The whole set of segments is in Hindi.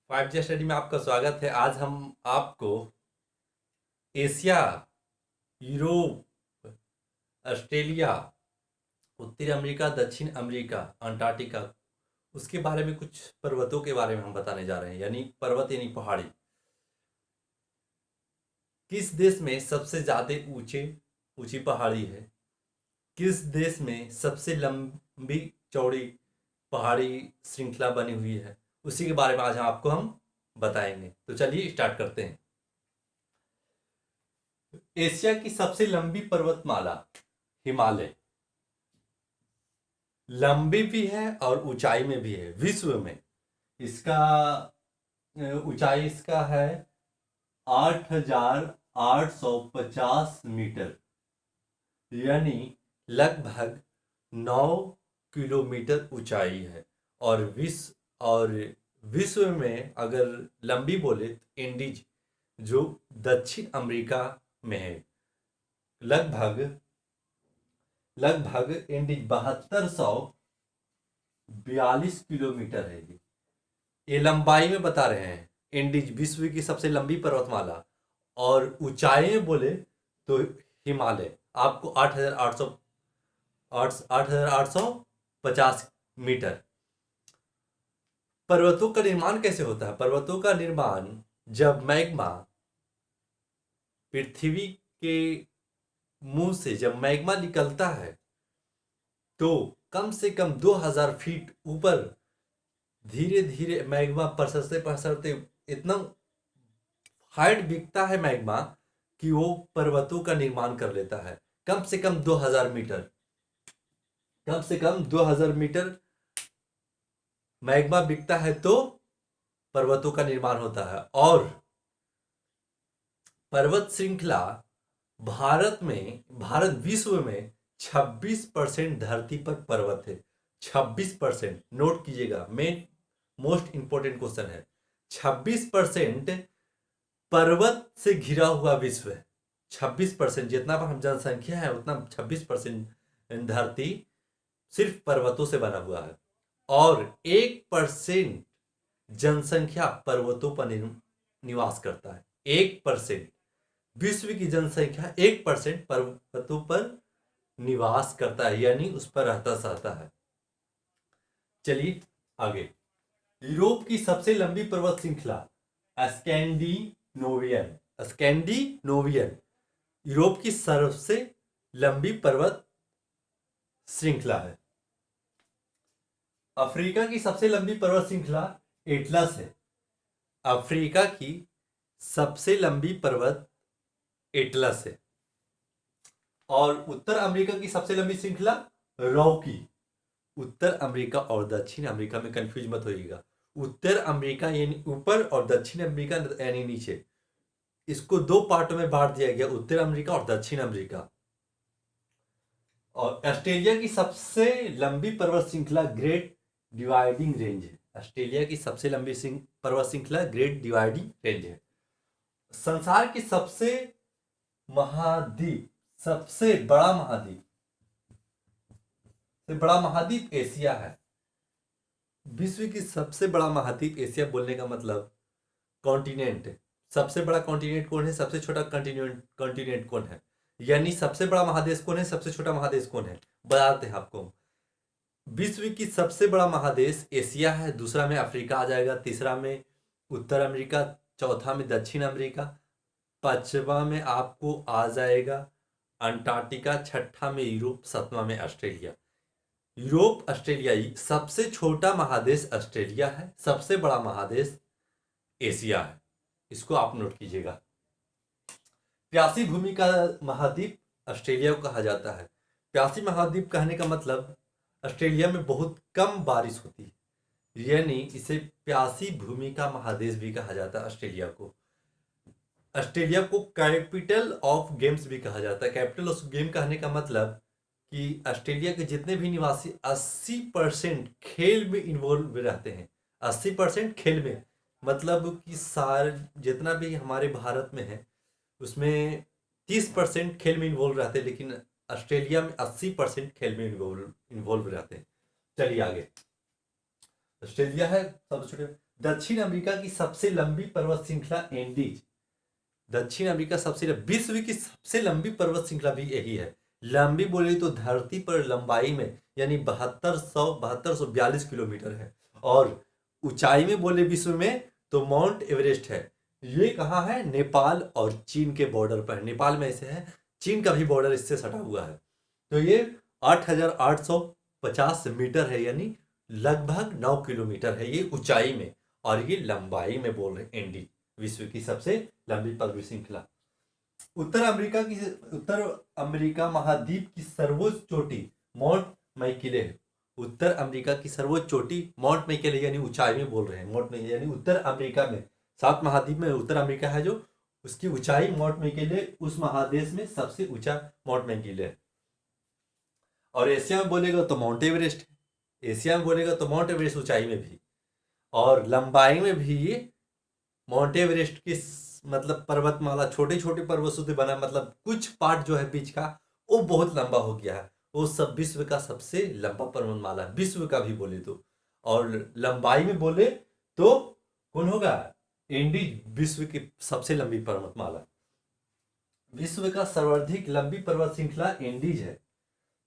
5G स्टडी में आपका स्वागत है। आज हम आपको एशिया, यूरोप, ऑस्ट्रेलिया, उत्तरी अमेरिका, दक्षिण अमेरिका, अंटार्कटिका उसके बारे में कुछ पर्वतों के बारे में हम बताने जा रहे हैं। यानी पर्वत यानी पहाड़ी। किस देश में सबसे ज्यादा ऊंचे ऊंची पहाड़ी है? किस देश में सबसे लंबी चौड़ी पहाड़ी श्रृंखला बनी हुई है? उसी के बारे में आज आपको हम बताएंगे। तो चलिए स्टार्ट करते हैं। एशिया की सबसे लंबी पर्वतमाला हिमालय लंबी भी है और ऊंचाई में भी है। विश्व में इसका ऊंचाई इसका है 8,850 मीटर, यानी लगभग 9 किलोमीटर ऊंचाई है। और विश्व में अगर लंबी बोले तो इंडीज जो दक्षिण अमेरिका में है, लगभग लगभग इंडीज 7242 किलोमीटर है। ये लंबाई में बता रहे हैं। इंडीज विश्व की सबसे लंबी पर्वतमाला। और ऊंचाई में बोले तो हिमालय आपको 8,850 मीटर। पर्वतों का निर्माण कैसे होता है? पर्वतों का निर्माण जब मैग्मा पृथ्वी के मुंह से जब मैग्मा निकलता है तो कम से कम 2000 फीट ऊपर धीरे धीरे मैग्मा पसरते पसरते इतना हाइट बिकता है मैग्मा कि वो पर्वतों का निर्माण कर लेता है। कम से कम 2000 मीटर, कम से कम 2000 मीटर मैग्मा बिकता है तो पर्वतों का निर्माण होता है। और पर्वत श्रृंखला भारत विश्व में 26% धरती पर पर्वत है। 26%, नोट कीजिएगा, मेन मोस्ट इंपोर्टेंट क्वेश्चन है। 26% पर्वत से घिरा हुआ विश्व है। 26%, जितना पर हम जनसंख्या है उतना 26% धरती सिर्फ पर्वतों से बना हुआ है। और 1% जनसंख्या पर्वतों पर निवास करता है। 1%, विश्व की जनसंख्या 1% पर्वतों पर निवास करता है, यानी उस पर रहता सहता है। चलिए आगे। यूरोप की सबसे लंबी पर्वत श्रृंखला स्कैंडिनोवियन स्कैंडिनोवियन यूरोप की सबसे लंबी पर्वत श्रृंखला है। अफ्रीका की सबसे लंबी पर्वत श्रृंखला एटलस है। अफ्रीका की सबसे लंबी पर्वत एटलस है। और उत्तर अमेरिका की सबसे लंबी श्रृंखला रॉकी। उत्तर अमेरिका और दक्षिण अमेरिका में कंफ्यूज मत होइएगा। उत्तर अमेरिका यानी ऊपर और दक्षिण अमेरिका यानी नीचे। इसको दो पार्टों में बांट दिया गया, उत्तर अमेरिका और दक्षिण अमेरिका। और ऑस्ट्रेलिया की सबसे लंबी पर्वत श्रृंखला ग्रेट डिवाइडिंग रेंज है। ऑस्ट्रेलिया की सबसे लंबी पर्वत श्रृंखला ग्रेट डिवाइडिंग रेंज है। संसार की सबसे बड़ा महाद्वीप एशिया है। विश्व की सबसे बड़ा महाद्वीप एशिया बोलने का मतलब कॉन्टिनेंट। सबसे बड़ा कॉन्टिनेंट कौन है, सबसे छोटा कॉन्टिनेंट कौन है, यानी सबसे बड़ा महादेश कौन है, सबसे छोटा महादेश कौन है, बताते हैं आपको। विश्व की सबसे बड़ा महादेश एशिया है। दूसरा में अफ्रीका आ जाएगा, तीसरा में उत्तर अमेरिका, चौथा में दक्षिण अमेरिका, पांचवा में आपको आ जाएगा अंटार्कटिका, छठा में यूरोप, सातवां में ऑस्ट्रेलिया। यूरोप ऑस्ट्रेलिया, सबसे छोटा महादेश ऑस्ट्रेलिया है, सबसे बड़ा महादेश एशिया है। इसको आप नोट कीजिएगा। प्यासी भूमि का महाद्वीप ऑस्ट्रेलिया को कहा जाता है। प्यासी महाद्वीप कहने का मतलब ऑस्ट्रेलिया में बहुत कम बारिश होती है, यानी इसे प्यासी भूमि का महादेश भी कहा जाता है ऑस्ट्रेलिया को। ऑस्ट्रेलिया को कैपिटल ऑफ गेम्स भी कहा जाता है। कैपिटल ऑफ गेम कहने का मतलब कि ऑस्ट्रेलिया के जितने भी निवासी 80% खेल में इन्वॉल्व रहते हैं। 80% खेल में, मतलब कि सारे जितना भी हमारे भारत में है उसमें 30% खेल में इन्वॉल्व रहते हैं, लेकिन ऑस्ट्रेलिया में 80% खेल में इन्वॉल्व रहते हैं। चलिए आगे। ऑस्ट्रेलिया है सबसे छोटे। दक्षिण अमेरिका की सबसे लंबी पर्वत श्रृंखला एंडीज। दक्षिण अमेरिका विश्व की सबसे लंबी पर्वत श्रृंखला भी यही है। लंबी बोले तो धरती पर लंबाई में यानी 7242 किलोमीटर है, और ऊंचाई में बोले विश्व में तो माउंट एवरेस्ट है। ये कहाँ है? नेपाल और चीन के बॉर्डर पर है। नेपाल में ऐसे है, चीन का भी बॉर्डर इससे सटा हुआ है। तो ये 8850 मीटर है, यानी लगभग 9 किलोमीटर है ये ऊंचाई में, और ये लंबाई में बोल रहे हैं एंडी, विश्व की सबसे लंबी पर्वत श्रृंखला। उत्तर अमेरिका महाद्वीप की सर्वोच्च चोटी माउंट मैकिले है। उत्तर अमेरिका की सर्वोच्च चोटी माउंट मैकिले, यानी ऊंचाई में बोल रहे हैं माउंट मैकिले, यानी उत्तर अमेरिका में, 7 महाद्वीप में उत्तर अमेरिका है जो, उसकी ऊंचाई माउंट मैकिले, उस महादेश में सबसे ऊंचा माउंट मैकिले है। और एशिया में बोलेगा तो माउंट एवरेस्ट है। एशिया में बोलेगा तो माउंट एवरेस्ट ऊंचाई में भी, और लंबाई में भी ये माउंट एवरेस्ट की मतलब पर्वतमाला छोटे छोटे पर्वतों से बना, मतलब कुछ पार्ट जो है बीच का वो बहुत लंबा हो गया है। वो सब विश्व का सबसे लंबा पर्वतमाला है, विश्व का भी बोले तो। और लंबाई में बोले तो कौन होगा? एंडीज विश्व की सबसे लंबी पर्वतमाला। विश्व का सर्वाधिक लंबी पर्वत श्रृंखला एंडीज है।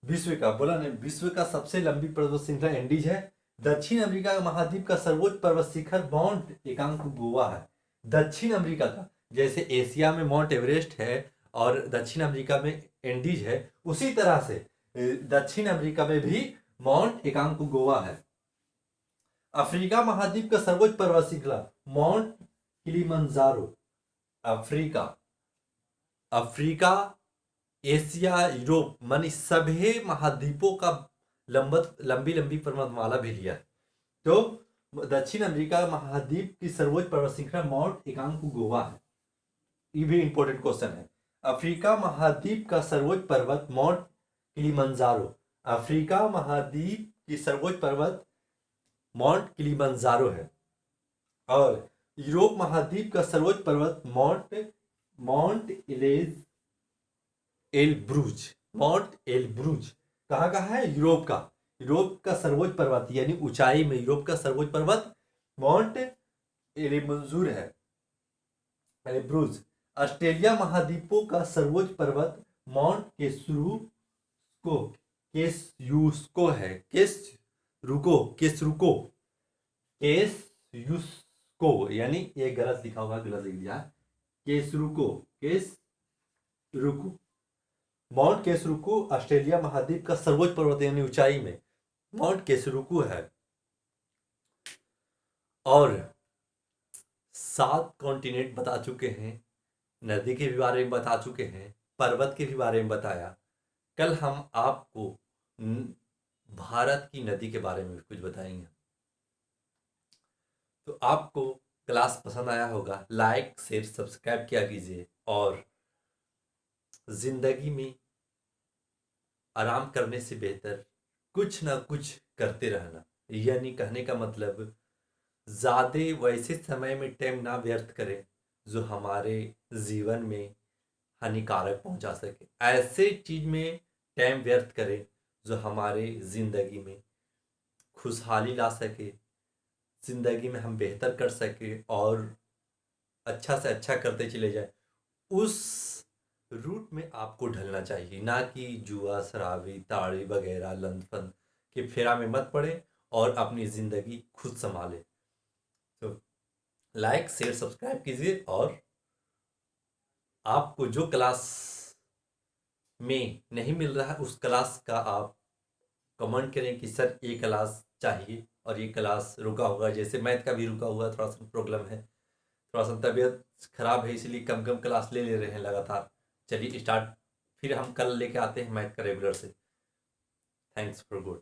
विश्व का बोला नहीं, विश्व का सबसे लंबी पर्वत श्रृंखला एंडीज है। दक्षिण अमेरिका महाद्वीप का सर्वोच्च पर्वत शिखर माउंट एकांकगुआ है। दक्षिण अमेरिका का, जैसे एशिया में माउंट एवरेस्ट है और दक्षिण अमेरिका में एंडीज है, उसी तरह से दक्षिण अमेरिका में भी माउंट एकांकगुआ है। अफ्रीका महाद्वीप का सर्वोच्च पर्वत श्रृंखला mount Kilimanjaro. Africa, Asia, Europe, मानी सभी महाद्वीपों का लंबी लंबी पर्वतमाला भी लिया। तो दक्षिण अमेरिका महाद्वीप की सर्वोच्च पर्वत श्रृंखला माउंट एकांकगुआ है। ये भी इंपॉर्टेंट क्वेश्चन है। अफ्रीका महाद्वीप का सर्वोच्च पर्वत माउंट किलिमंजारो। अफ्रीका महाद्वीप की सर्वोच्च पर्वत माउंट किलिमंजारो है। और यूरोप महाद्वीप का सर्वोच्च पर्वत माउंट एलब्रूज। माउंट एलब्रूज कहाँ का है? यूरोप का। यूरोप का सर्वोच्च पर्वत, यानी ऊंचाई में यूरोप का सर्वोच्च पर्वत माउंट एलिमंजूर है, एलब्रूज। ऑस्ट्रेलिया महाद्वीपों का सर्वोच्च पर्वत माउंट केस्यूस्को है। केस्यूस्को, यानी ये गलत लिखा होगा, गलत लिख दिया। केसरुको माउंट केसरुको ऑस्ट्रेलिया महाद्वीप का सर्वोच्च पर्वत, यानी ऊंचाई में माउंट केसरुको है। और 7 कॉन्टिनेंट बता चुके हैं, नदी के भी बारे में बता चुके हैं, पर्वत के भी बारे में बताया। कल हम आपको भारत की नदी के बारे में भी कुछ बताएंगे। तो आपको क्लास पसंद आया होगा, लाइक शेयर सब्सक्राइब किया कीजिए, और जिंदगी में आराम करने से बेहतर कुछ ना कुछ करते रहना, यानी कहने का मतलब ज़्यादा वैसे समय में टाइम ना व्यर्थ करें जो हमारे जीवन में हानिकारक पहुंचा सके। ऐसे चीज में टाइम व्यर्थ करें जो हमारे ज़िंदगी में खुशहाली ला सके, ज़िंदगी में हम बेहतर कर सके और अच्छा से अच्छा करते चले जाए। उस रूट में आपको ढलना चाहिए, ना कि जुआ, शराबी, ताड़ी वगैरह लंदफंद के फेरा में मत पड़े और अपनी ज़िंदगी खुद संभाले। तो लाइक शेयर सब्सक्राइब कीजिए, और आपको जो क्लास में नहीं मिल रहा है उस क्लास का आप कमेंट करें कि सर ये क्लास चाहिए, और ये क्लास रुका हुआ है, जैसे मैथ का भी रुका हुआ है, थोड़ा सा प्रॉब्लम है, थोड़ा सा तबीयत खराब है, इसलिए कम कम क्लास ले रहे हैं लगातार। चलिए स्टार्ट, फिर हम कल लेके आते हैं मैथ का रेगुलर से। Thanks for good.